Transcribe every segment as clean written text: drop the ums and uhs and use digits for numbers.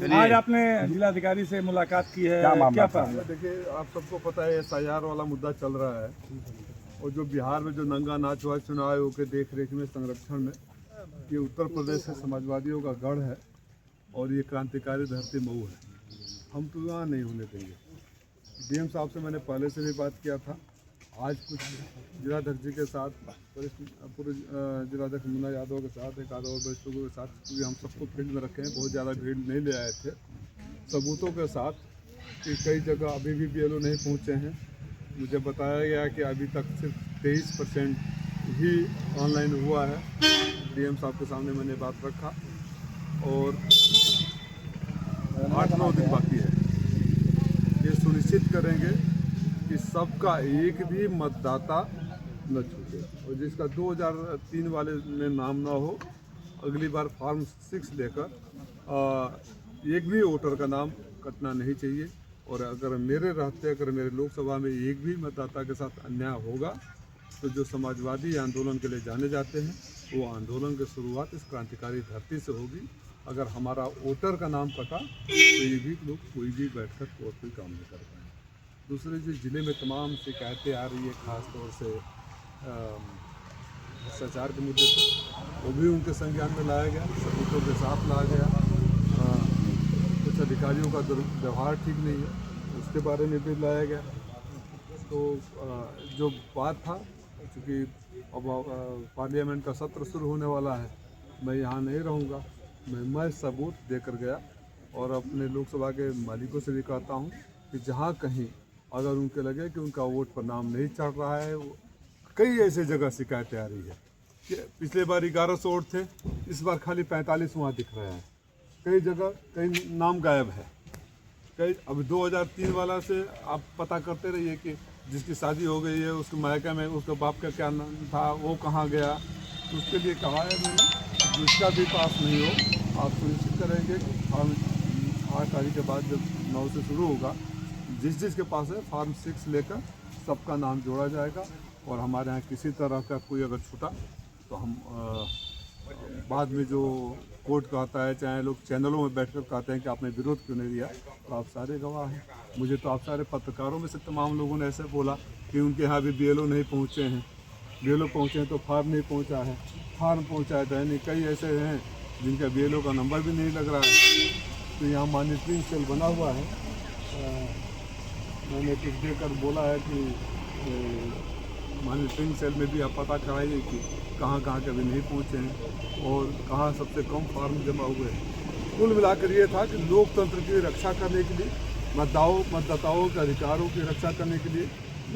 आज आपने जिलाधिकारी से मुलाकात की है, क्या फैसला? देखिए, आप सबको पता है SIR वाला मुद्दा चल रहा है और जो बिहार में जो नंगा नाच हुआ चुनाव आयोग के देख रेख में संरक्षण में, ये उत्तर प्रदेश से समाजवादियों का गढ़ है और ये क्रांतिकारी धरती मऊ है। हम तो यहाँ नहीं होने देंगे। DM साहब से मैंने पहले से भी बात किया था। आज कुछ जिलाध्यक्ष जी के साथ, पूर्व जिलाध्यक्ष मुन्ना यादव के साथ, एक आधा और वरिष्ठ लोगों के साथ, क्योंकि हम सबको फील्ड में रखे हैं, बहुत ज़्यादा भीड़ नहीं ले आए थे, सबूतों के साथ कि कई जगह अभी भी BLO नहीं पहुँचे हैं। मुझे बताया गया कि अभी तक सिर्फ 23% ही ऑनलाइन हुआ है। DM साहब के सामने मैंने बात रखा और 8-9 दिन बाकी है। ये सुनिश्चित करेंगे कि सबका एक भी मतदाता न छूटे और जिसका 2003 वाले में नाम ना हो, अगली बार फॉर्म 6 लेकर एक भी वोटर का नाम कटना नहीं चाहिए। और अगर मेरे लोकसभा में एक भी मतदाता के साथ अन्याय होगा तो जो समाजवादी आंदोलन के लिए जाने जाते हैं, वो आंदोलन की शुरुआत इस क्रांतिकारी धरती से होगी। अगर हमारा वोटर का नाम कटा तो ये भी लोग कोई भी बैठकर कोई काम नहीं कर पाएंगे। दूसरे जो ज़िले में तमाम शिकायतें आ रही है, ख़ास तौर से भ्रष्टाचार के मुद्दे पर, वो भी उनके संज्ञान में लाया गया, सबूतों के साथ लाया गया। कुछ अधिकारियों का व्यवहार ठीक नहीं है, उसके बारे में भी लाया गया। तो जो बात था, चूँकि अब पार्लियामेंट का सत्र शुरू होने वाला है, मैं यहाँ नहीं रहूँगा। मैं सबूत देकर गया और अपने लोकसभा के मालिकों से भी कहता हूँ कि जहाँ कहीं अगर उनके लगे कि उनका वोट पर नाम नहीं चढ़ रहा है, कई ऐसे जगह शिकायतें आ रही है कि पिछले बार 1100 वोट थे, इस बार खाली 45 वहाँ दिख रहे हैं। कई जगह कई नाम गायब है। कई अब 2003 वाला से आप पता करते रहिए कि जिसकी शादी हो गई है, उसके मायका में उसके बाप का क्या नाम था, वो कहाँ गया। तो उसके लिए कहा है मैंने, जिसका भी पास नहीं हो, आप सुनिश्चित करेंगे कि फॉर्म 8 तारीख के बाद जब 9 से शुरू होगा, जिसके पास है फॉर्म 6 लेकर सबका नाम जोड़ा जाएगा। और हमारे यहाँ किसी तरह का कोई अगर छूटा तो हम बाद में जो कोर्ट कहता है, चाहे लोग चैनलों में बैठकर कहते हैं कि आपने विरोध क्यों नहीं दिया, तो आप सारे गवाह हैं। मुझे तो आप सारे पत्रकारों में से तमाम लोगों ने ऐसे बोला कि उनके यहाँ भी BLO नहीं पहुँचे हैं, BLO पहुँचे हैं तो फॉर्म नहीं पहुँचा है, फॉर्म पहुँचाया था नहीं। कई ऐसे हैं जिनका BLO का नंबर भी नहीं लग रहा है। तो यहाँ मॉनिटरिंग सेल बना हुआ है। मैंने कुछ देकर बोला है कि मॉनिटरिंग सेल में भी आप पता कराइए कि कहाँ के अभी नहीं पहुँचे हैं और कहाँ सबसे कम फॉर्म जमा हुए हैं। कुल मिलाकर ये था कि लोकतंत्र की रक्षा करने के लिए, मतदाताओं के अधिकारों की रक्षा करने के लिए,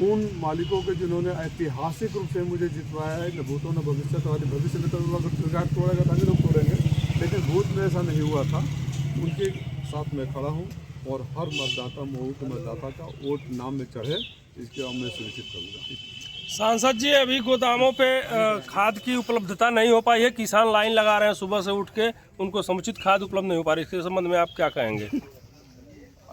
उन मालिकों के जिन्होंने ऐतिहासिक रूप से मुझे जितवाया है कि भूतों ने भविष्य में तो रिकॉर्ड तोड़ेगा तभी लोग तोड़ेंगे, लेकिन भूत में ऐसा नहीं हुआ था। उनके साथ मैं खड़ा हूँ और हर मतदाता मऊ के मतदाता का वोट नाम में चढ़े, इसके मैं सुनिश्चित करूँगा। सांसद जी, अभी गोदामों पे खाद की उपलब्धता नहीं हो पाई है, किसान लाइन लगा रहे हैं सुबह से उठ के, उनको समुचित खाद उपलब्ध नहीं हो पा रही, इसके संबंध में आप क्या कहेंगे?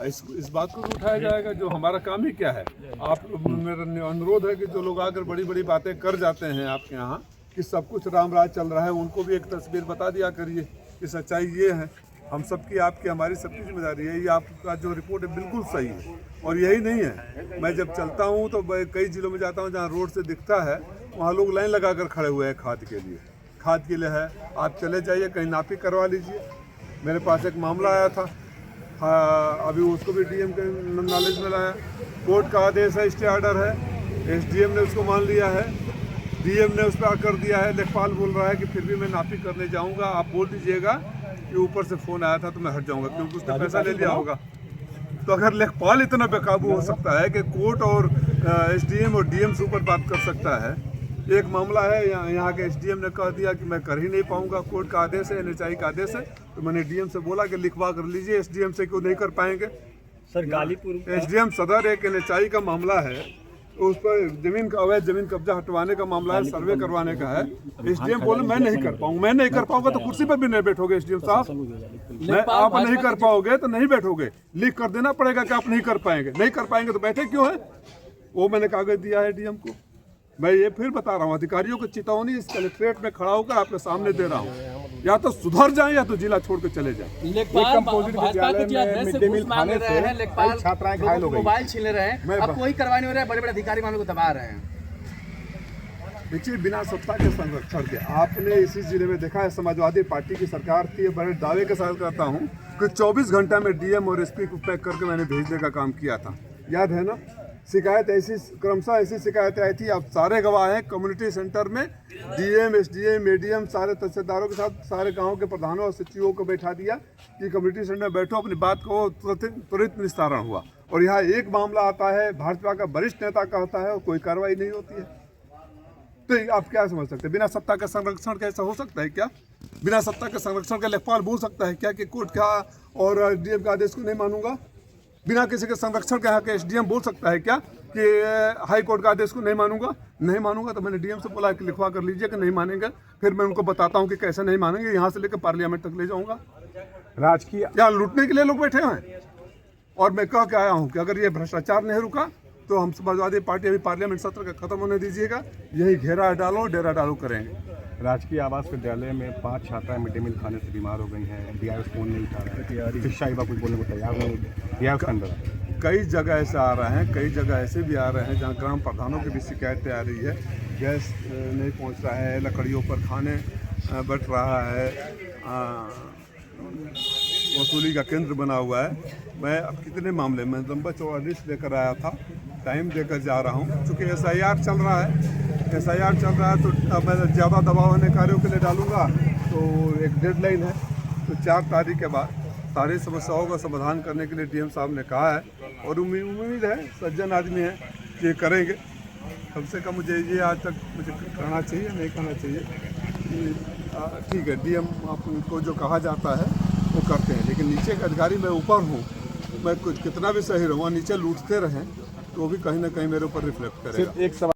इस बात को उठाया जाएगा, जो हमारा काम ही क्या है। आप मेरा अनुरोध है कि जो लोग आकर बड़ी बड़ी बातें कर जाते हैं आपके यहाँ कि सब कुछ राम राज चल रहा है, उनको भी एक तस्वीर बता दिया करिए कि सच्चाई ये है। हम सबकी, आपकी, हमारी सबकी जिम्मेदारी है। ये आपका जो रिपोर्ट है बिल्कुल सही है और यही नहीं है। मैं जब चलता हूँ तो कई जिलों में जाता हूँ जहाँ रोड से दिखता है, वहाँ लोग लाइन लगा कर खड़े हुए हैं खाद के लिए है। आप चले जाइए, कहीं नापी करवा लीजिए। मेरे पास एक मामला आया था, अभी उसको भी DM के नॉलेज में लाया। कोर्ट का आदेश है, स्टे ऑर्डर है, SDM ने उसको मान लिया है, DM ने उस पर कर दिया है। लेखपाल बोल रहा है कि फिर भी मैं नापी करने जाऊँगा, आप बोल दीजिएगा कि ऊपर से फ़ोन आया था तो मैं हट जाऊँगा, क्योंकि उसने पैसा ले लिया होगा। तो अगर लेखपाल इतना बेकाबू हो सकता है कि कोर्ट और SDM और DM से ऊपर बात कर सकता है। एक मामला है, यहाँ के SDM ने कह दिया कि मैं कर ही नहीं पाऊँगा, कोर्ट का आदेश है, NHI का आदेश है। तो मैंने DM से बोला कि लिखवा कर लीजिए, SDM से क्यों नहीं कर पाएंगे। सर, गालीपुर SDM सदर एक NHI का मामला है, उस पर जमीन का अवैध जमीन कब्जा हटवाने का मामला है, सर्वे करवाने का है। SDM बोले मैं नहीं कर पाऊंगा तो कुर्सी पर भी नहीं बैठोगे SDM साहब। आप नहीं कर पाओगे तो नहीं बैठोगे, लिख कर देना पड़ेगा कि आप नहीं कर पाएंगे तो बैठे क्यों है। वो मैंने कागज दिया है DM को। मैं ये फिर बता रहा हूँ, अधिकारियों को चेतावनी इस कलेक्ट्रेट में खड़ा होकर आपके सामने दे रहा हूँ। या तो सुधर जाएं या तो जिला छोड़ के चले जाएं। लेखपाल भाजपा के जो अध्यक्ष से घूस मांग रहे हैं, लेखपाल छात्राएं घायल हो गई, मोबाइल छीन रहे हैं, अब कोई कार्रवाई नहीं हो रहा है, बड़े बड़े अधिकारी वालों को दबा रहे हैं। देखिए, बिना सत्ता के संरक्षण के आपने इसी जिले में देखा है, समाजवादी पार्टी की सरकार थी। बड़े दावे के साथ कहता हूँ कि 24 घंटा में डीएम और एसपी को पैक करके मैंने भेजने का काम किया था, याद है ना। शिकायत ऐसी क्रमशः ऐसी शिकायतें आई थी, आप सारे गवाह हैं। कम्युनिटी सेंटर में डीएम, एसडीएम, एडीएम सारे तहसीलदारों के साथ सारे गाँव के प्रधानों और सचिवों को बैठा दिया कि कम्युनिटी सेंटर में बैठो, अपनी बात को त्वरित निस्तारण हुआ। और यहाँ एक मामला आता है, भाजपा का वरिष्ठ नेता का होता है और कोई कार्रवाई नहीं होती है। तो आप क्या समझ सकते हैं, बिना सत्ता का संरक्षण कैसा हो सकता है क्या? बिना सत्ता के संरक्षण का लेखपाल बोल सकता है क्या कि कोर्ट का और डीएम का आदेश को नहीं मानूंगा? बिना किसी के संरक्षण के यहाँ के एसडीएम बोल सकता है क्या कि हाई कोर्ट का आदेश को नहीं मानूंगा? नहीं मानूंगा तो मैंने डीएम से बोला कि लिखवा कर लीजिए कि नहीं मानेंगे, फिर मैं उनको बताता हूँ कि कैसे नहीं मानेंगे, यहाँ से लेकर पार्लियामेंट तक ले जाऊँगा। राजकीय यहाँ लूटने के लिए लोग बैठे हुए हैं। और मैं कह के आया हूँ कि अगर ये भ्रष्टाचार नहीं रुका तो हम समाजवादी पार्टी अभी पार्लियामेंट सत्र का खत्म होने दीजिएगा, यही घेरा डालो डेरा डालो करेंगे। राजकीय आवास विद्यालय में 5 छात्राएं मिड डे मील खाने से बीमार हो गई हैं, डीआरएस फोन नहीं उठा रहा है, शिक्षा विभाग कुछ बोलने को तैयार नहीं, डीआरएस के अंदर कई जगह ऐसे आ रहे हैं, कई जगह ऐसे भी आ रहे हैं जहाँ ग्राम प्रधानों की भी शिकायतें आ रही है, गैस नहीं पहुँच रहा है, लकड़ियों पर खाने बट रहा है, वसूली का केंद्र बना हुआ है। मैं अब कितने मामले में लंबा चौड़ा लिस्ट लेकर आया था, टाइम देकर जा रहा हूँ। चूँकि एसआईआर चल रहा है तो मैं ज़्यादा दबाव होने कार्यों के लिए डालूंगा तो एक डेडलाइन है, तो 4 तारीख के बाद सारी समस्याओं का समाधान करने के लिए डीएम साहब ने कहा है और उम्मीद है, सज्जन आदमी है, ये करेंगे। कम से कम मुझे ये आज तक मुझे करना चाहिए, नहीं करना चाहिए, ठीक है, डीएम आपको जो कहा जाता है वो करते हैं, लेकिन नीचे का अधिकारी मैं ऊपर हूँ, मैं कुछ कितना भी सही रहूँ, नीचे लूटते रहें तो भी कहीं ना कहीं मेरे ऊपर रिफ्लेक्ट करेगा।